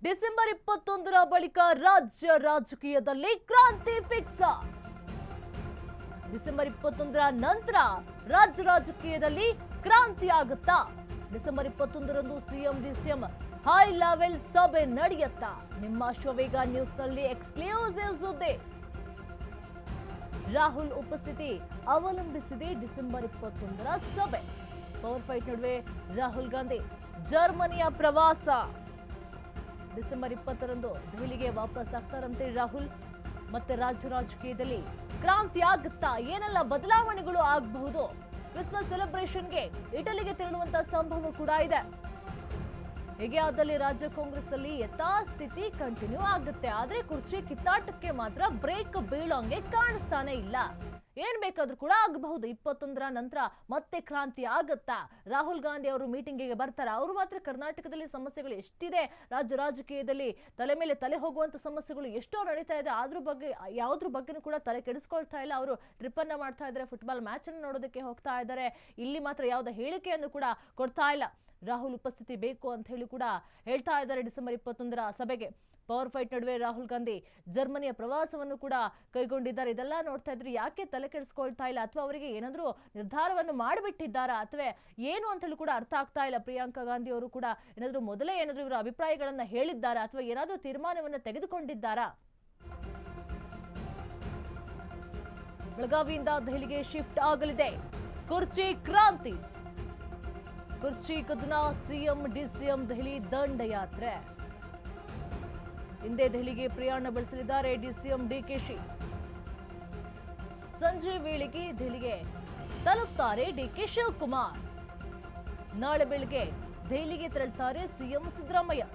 December 21ರ ಬಳಿಕ ರಾಜ್ಯ ರಾಜಕೀಯದಲ್ಲಿ ಕ್ರಾಂತಿ ಫಿಕ್ಸ್. ಡಿಸೆಂಬರ್ 21ರ ನಂತರ ರಾಜ್ಯ ರಾಜಕೀಯದಲ್ಲಿ ಕ್ರಾಂತಿ ಆಗುತ್ತಾ? ಡಿಸೆಂಬರ್ 21ರಂದು ಸಿಎಂ ಡಿಸಿಎಂ ಹೈ ಲೆವೆಲ್ ಸಭೆ ನಡೆಯುತ್ತಾ? ನಿಮ್ಮ ಅಶ್ವವೇಗ ನ್ಯೂಸ್ ನಲ್ಲಿ ಎಕ್ಸ್ಕ್ಲೂಸಿವ್ ಸುದ್ದಿ. ರಾಹುಲ್ ಉಪಸ್ಥಿತಿ ಅವಲಂಬಿಸಿದೆ ಡಿಸೆಂಬರ್ 21ರ ಸಭೆ. ಪವರ್ ಫೈಟ್ ನಡುವೆ ರಾಹುಲ್ ಗಾಂಧಿ ಜರ್ಮನಿಯ ಪ್ರವಾಸ. ಡಿಸೆಂಬರ್ 20ರಂದು ದೆಹಲಿಗೆ ವಾಪಸ್ ಆಗ್ತಾರಂತೆ ರಾಹುಲ್. ಮತ್ತೆ ರಾಜ್ಯ ರಾಜಕೀಯದಲ್ಲಿ ಕ್ರಾಂತಿ ಆಗುತ್ತಾ? ಏನೆಲ್ಲ ಬದಲಾವಣೆಗಳು ಆಗಬಹುದು? ಕ್ರಿಸ್ಮಸ್ ಸೆಲೆಬ್ರೇಷನ್ಗೆ ಇಟಲಿಗೆ ತೆರಳುವಂತ ಸಂಭವ ಕೂಡ ಇದೆ. ಹೀಗೆ ಆದಲ್ಲಿ ರಾಜ್ಯ ಕಾಂಗ್ರೆಸ್ನಲ್ಲಿ ಯಥಾಸ್ಥಿತಿ ಕಂಟಿನ್ಯೂ ಆಗುತ್ತೆ. ಆದ್ರೆ ಕುರ್ಚಿ ಕಿತ್ತಾಟಕ್ಕೆ ಮಾತ್ರ ಬ್ರೇಕ್ ಬೀಳೋಂಗೆ ಕಾಣಿಸ್ತಾನೆ ಇಲ್ಲ. ಏನ್ ಬೇಕಾದ್ರೂ ಕೂಡ ಆಗಬಹುದು. 21ರ ನಂತರ ಮತ್ತೆ ಕ್ರಾಂತಿ ಆಗುತ್ತಾ? ರಾಹುಲ್ ಗಾಂಧಿ ಅವರು ಮೀಟಿಂಗಿಗೆ ಬರ್ತಾರ? ಅವರು ಮಾತ್ರ ಕರ್ನಾಟಕದಲ್ಲಿ ಸಮಸ್ಯೆಗಳು ಎಷ್ಟಿದೆ, ರಾಜ್ಯ ರಾಜಕೀಯದಲ್ಲಿ ತಲೆ ಮೇಲೆ ತಲೆ ಹೋಗುವಂತ ಸಮಸ್ಯೆಗಳು ಎಷ್ಟೋ ನಡೀತಾ ಇದೆ. ಯಾವ್ದ್ರ ಬಗ್ಗೆನೂ ಕೂಡ ತಲೆ ಕೆಡಿಸ್ಕೊಳ್ತಾ ಇಲ್ಲ. ಅವರು ಟ್ರಿಪ್ ಅನ್ನ ಮಾಡ್ತಾ ಇದ್ದಾರೆ, ಫುಟ್ಬಾಲ್ ಮ್ಯಾಚ್ ಅನ್ನು ನೋಡೋದಕ್ಕೆ ಹೋಗ್ತಾ ಇದ್ದಾರೆ. ಇಲ್ಲಿ ಮಾತ್ರ ಯಾವುದೇ ಹೇಳಿಕೆಯನ್ನು ಕೂಡ ಕೊಡ್ತಾ ಇಲ್ಲ. ರಾಹುಲ್ ಉಪಸ್ಥಿತಿ ಬೇಕು ಅಂತ ಹೇಳಿ ಕೂಡ ಹೇಳ್ತಾ ಇದ್ದಾರೆ. ಡಿಸೆಂಬರ್ 21ರ ಸಭೆಗೆ ಪವರ್ ಫೈಟ್ ನಡುವೆ ರಾಹುಲ್ ಗಾಂಧಿ ಜರ್ಮನಿಯ ಪ್ರವಾಸವನ್ನು ಕೂಡ ಕೈಗೊಂಡಿದ್ದಾರೆ. ಇದೆಲ್ಲ ನೋಡ್ತಾ ಇದ್ರೆ ಯಾಕೆ ತಲೆ ಕೆಡಿಸ್ಕೊಳ್ತಾ ಇಲ್ಲ? ಅಥವಾ ಅವರಿಗೆ ಏನಾದ್ರೂ ನಿರ್ಧಾರವನ್ನು ಮಾಡಿಬಿಟ್ಟಿದ್ದಾರಾ ಅಥವಾ ಏನು ಅಂತ ಹೇಳಿ ಕೂಡ ಅರ್ಥ ಆಗ್ತಾ ಇಲ್ಲ. ಪ್ರಿಯಾಂಕಾ ಗಾಂಧಿ ಅವರು ಕೂಡ ಮೊದಲೇ ಇವರ ಅಭಿಪ್ರಾಯಗಳನ್ನ ಹೇಳಿದ್ದಾರಾ ಅಥವಾ ಏನಾದ್ರೂ ತೀರ್ಮಾನವನ್ನು ತೆಗೆದುಕೊಂಡಿದ್ದಾರಾ? ಬೆಳಗಾವಿಯಿಂದ ದೆಹಲಿಗೆ ಶಿಫ್ಟ್ ಆಗಲಿದೆ ಕುರ್ಚಿ ಕ್ರಾಂತಿ. ಕುರ್ಚಿ ಕದನ ಸಿಎಂ ಡಿಸಿಎಂ ದೆಹಲಿ ದಂಡಯಾತ್ರೆ. ಹಿಂದೆ ದೆಹಲಿಗೆ ಪ್ರಯಾಣ ಬೆಳೆಸಲಿದ್ದಾರೆ ಡಿಸಿಎಂ ಡಿಕೆಶಿ. ಸಂಜೆ ವೇಳೆಗೆ ದೆಹಲಿಗೆ ತಲುಪ್ತಾರೆ ಡಿಕೆ ಶಿವಕುಮಾರ್. ನಾಳೆ ಬೆಳಗ್ಗೆ ದೆಹಲಿಗೆ ತೆರಳುತ್ತಾರೆ ಸಿಎಂ ಸಿದ್ದರಾಮಯ್ಯ.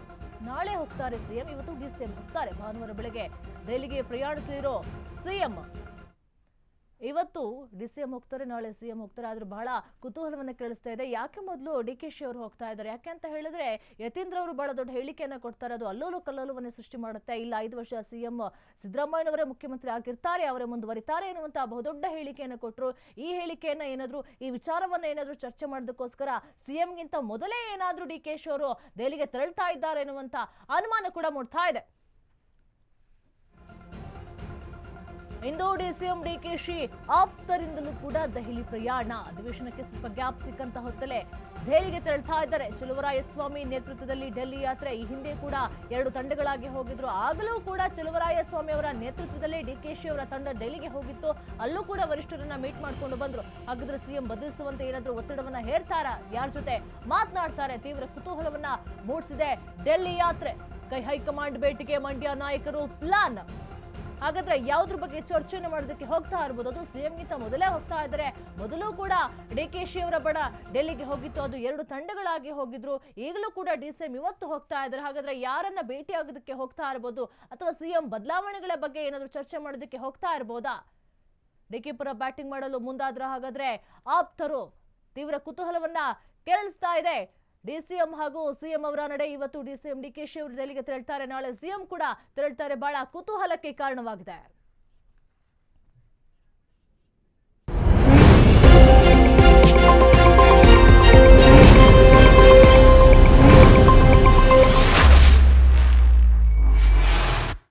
ನಾಳೆ ಹೋಗ್ತಾರೆ ಸಿಎಂ, ಇವತ್ತು ಡಿಸಿಎಂ ಹೋಗ್ತಾರೆ. ಭಾನುವಾರ ಬೆಳಗ್ಗೆ ದೆಹಲಿಗೆ ಪ್ರಯಾಣಿಸಲಿರೋ ಸಿಎಂ ಇವತ್ತು ಡಿಸಿಎಂ ಹೋಗ್ತಾರೆ, ನಾಳೆ ಸಿಎಂ ಹೋಗ್ತಾರೆ. ಆದ್ರೂ ಬಹಳ ಕುತೂಹಲವನ್ನ ಕೇಳಿಸ್ತಾ ಇದೆ. ಯಾಕೆ ಮೊದಲು ಡಿಕೆಶಿ ಅವರು ಹೋಗ್ತಾ ಇದ್ದಾರೆ? ಯಾಕೆ ಅಂತ ಹೇಳಿದ್ರೆ ಯತೀಂದ್ರ ಅವರು ಬಹಳ ದೊಡ್ಡ ಹೇಳಿಕೆಯನ್ನ ಕೊಡ್ತಾರೆ. ಅದು ಅಲ್ಲೋಲು ಕಲ್ಲೋಲವನ್ನೇ ಸೃಷ್ಟಿ ಮಾಡುತ್ತೆ. ಇಲ್ಲ 5 ವರ್ಷ ಸಿಎಂ ಸಿದ್ದರಾಮಯ್ಯನವರೇ ಮುಖ್ಯಮಂತ್ರಿ ಆಗಿರ್ತಾರೆ, ಅವರೇ ಮುಂದುವರಿತಾರೆ ಎನ್ನುವಂತ ಬಹುದೊಡ್ಡ ಹೇಳಿಕೆಯನ್ನು ಕೊಟ್ಟರು. ಈ ಹೇಳಿಕೆಯನ್ನ ಈ ವಿಚಾರವನ್ನ ಏನಾದ್ರೂ ಚರ್ಚೆ ಮಾಡೋದಕ್ಕೋಸ್ಕರ ಸಿಎಂಗಿಂತ ಮೊದಲೇ ಏನಾದ್ರೂ ಡಿಕೆಶಿ ಅವರು ದೆಹಲಿಗೆ ತೆರಳ್ತಾ ಇದ್ದಾರೆ ಎನ್ನುವಂತ ಅನುಮಾನ ಕೂಡ ಮೂಡ್ತಾ ಇದೆ. ಇಂದು ಡಿಸಿಎಂ ಡಿಕೆಶಿ ಆಪ್ತರಿಂದಲೂ ಕೂಡ ದೆಹಲಿ ಪ್ರಯಾಣ. ಅಧಿವೇಶನಕ್ಕೆ ಸ್ವಲ್ಪ ಗ್ಯಾಪ್ ಸಿಕ್ಕಂತ ಹೊತ್ತಲೇ ದೆಹಲಿಗೆ ತೆರಳ್ತಾ ಇದ್ದಾರೆ. ಚಲುವರಾಯಸ್ವಾಮಿ ನೇತೃತ್ವದಲ್ಲಿ ಡೆಲ್ಲಿ ಯಾತ್ರೆ. ಈ ಹಿಂದೆ ಕೂಡ 2 ತಂಡಗಳಾಗಿ ಹೋಗಿದ್ರು. ಆಗಲೂ ಕೂಡ ಚಲುವರಾಯಸ್ವಾಮಿ ಅವರ ನೇತೃತ್ವದಲ್ಲೇ ಡಿಕೆಶಿ ಅವರ ತಂಡ ಡೆಲ್ಲಿಗೆ ಹೋಗಿತ್ತು. ಅಲ್ಲೂ ಕೂಡ ವರಿಷ್ಠರನ್ನ ಮೀಟ್ ಮಾಡ್ಕೊಂಡು ಬಂದ್ರು. ಹಾಗಾದ್ರೆ ಸಿಎಂ ಬದಲಿಸುವಂತೆ ಏನಾದ್ರೂ ಒತ್ತಡವನ್ನ ಹೇರ್ತಾರ? ಯಾರ ಜೊತೆ ಮಾತನಾಡ್ತಾರೆ? ತೀವ್ರ ಕುತೂಹಲವನ್ನ ಮೂಡಿಸಿದೆ ಡೆಲ್ಲಿ ಯಾತ್ರೆ. ಹೈಕಮಾಂಡ್ ಭೇಟಿಗೆ ಮಂಡ್ಯ ನಾಯಕರು ಪ್ಲಾನ್. ಹಾಗಾದ್ರೆ ಯಾವ್ದ್ರ ಬಗ್ಗೆ ಚರ್ಚೆಯನ್ನು ಮಾಡೋದಕ್ಕೆ ಹೋಗ್ತಾ ಇರ್ಬೋದು? ಅದು ಸಿಎಂಗಿಂತ ಮೊದಲೇ ಹೋಗ್ತಾ ಇದ್ದಾರೆ. ಮೊದಲು ಕೂಡ ಡಿಕೆಶಿ ಅವರ ಬಡ ಡೆಲ್ಲಿಗೆ ಹೋಗಿತ್ತು, ಅದು 2 ತಂಡಗಳಾಗಿ ಹೋಗಿದ್ರು. ಈಗಲೂ ಕೂಡ ಡಿಸಿಎಂ ಇವತ್ತು ಹೋಗ್ತಾ ಇದ್ದಾರೆ. ಹಾಗಾದ್ರೆ ಯಾರನ್ನ ಭೇಟಿ ಆಗೋದಕ್ಕೆ ಹೋಗ್ತಾ ಇರ್ಬೋದು? ಅಥವಾ ಸಿಎಂ ಬದಲಾವಣೆಗಳ ಬಗ್ಗೆ ಏನಾದ್ರು ಚರ್ಚೆ ಮಾಡೋದಕ್ಕೆ ಹೋಗ್ತಾ ಇರ್ಬೋದಾ? ಡಿಕೆ ಪುರ ಬ್ಯಾಟಿಂಗ್ ಮಾಡಲು ಮುಂದಾದ್ರ? ಹಾಗಾದ್ರೆ ಆಪ್ತರು ತೀವ್ರ ಕುತೂಹಲವನ್ನ ಕೆರಳಿಸ್ತಾ ಇದೆ. ಡಿಸಿಎಂ ಹಾಗೂ ಸಿಎಂ ಅವರ ನಡೆ. ಇವತ್ತು ಡಿಸಿಎಂ ಡಿಕೆಶಿ ಅವರು ದೆಹಲಿಗೆ ತೆರಳ್ತಾರೆ, ನಾಳೆ ಸಿಎಂ ಕೂಡ ತೆರಳ್ತಾರೆ. ಬಹಳ ಕುತೂಹಲಕ್ಕೆ ಕಾರಣವಾಗಿದೆ.